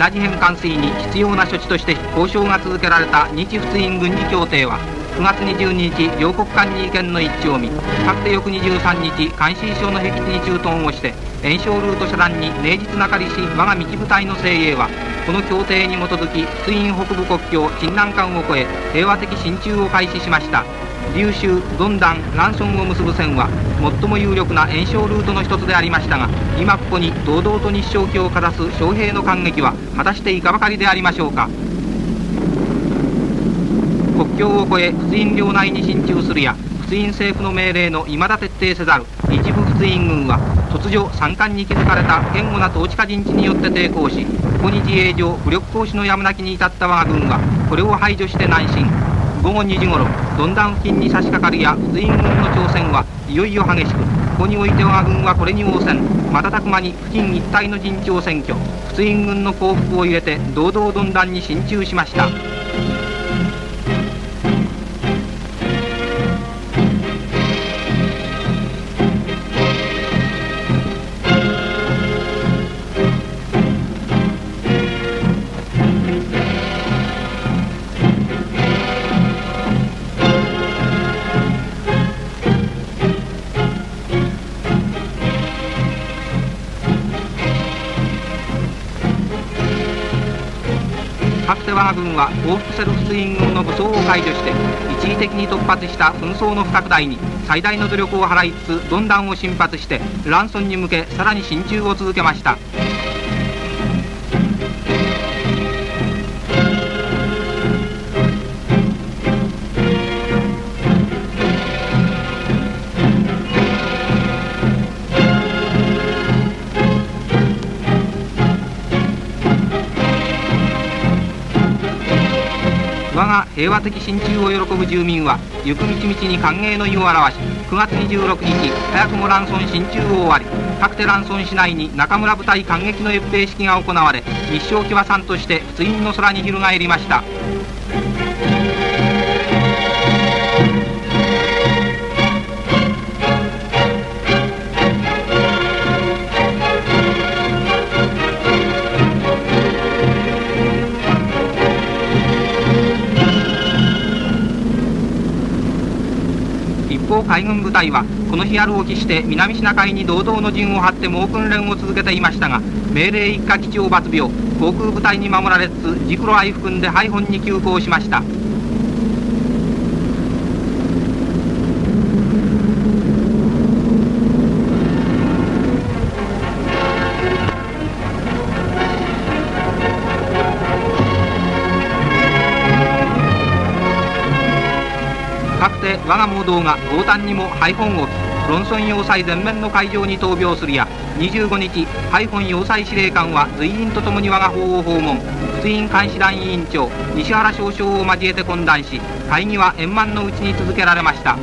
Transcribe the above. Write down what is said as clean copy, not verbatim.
ナジ編艦水に必要な処置として交渉が続けられた日仏印軍事協定は9月22日両国間に意見の一致を見、かくて翌23日監視省の僻地に駐屯をして延焼ルート遮断に寧実なかりし我が道部隊の精鋭は、この協定に基づき仏印北部国境陳南間を越え平和的進駐を開始しました。琉州、ドンダン、ランソンを結ぶ線は最も有力な延焼ルートの一つでありましたが、今ここに堂々と日照旗をかざす将兵の感激は果たしていかばかりでありましょうか。国境を越え仏印領内に進駐するや、仏印政府の命令の未だ徹底せざる一部仏印軍は突如山間に築かれた堅固な統治下陣地によって抵抗し、ここに自衛上武力行使のやむなきに至った我が軍はこれを排除して南進。午後2時ごろ、ドンダン付近に差し掛かるや仏印軍の挑戦はいよいよ激しく、ここにおいて我が軍はこれに応戦、瞬く間に付近一帯の陣地を占拠、仏印軍の降伏を入れて堂々ドンダンに進駐しました。かつて我が軍は降伏せる仏印軍の武装を解除して一時的に突発した紛争の不拡大に最大の努力を払いつつ、ドンダンを進発してランソンに向けさらに進駐を続けました。我が平和的進駐を喜ぶ住民は行く道々に歓迎の意を表し、9月26日早くもランソン進駐を終わり、かくてランソン市内に中村部隊感激の閲兵式が行われ、日照旗はさんとして仏印の空に翻りました。一方海軍部隊はこの日あるを期して南シナ海に堂々の陣を張って猛訓練を続けていましたが、命令一過基調抜病、航空部隊に守られつつ自黒愛含んで廃本に急行しました。かくて我が猛道が強胆にも廃本をロンソン要塞全面の海上に闘病するや、25日廃本要塞司令官は随員とともに我が方を訪問、仏印監視団委員長西原少将を交えて懇談し、会議は円満のうちに続けられました。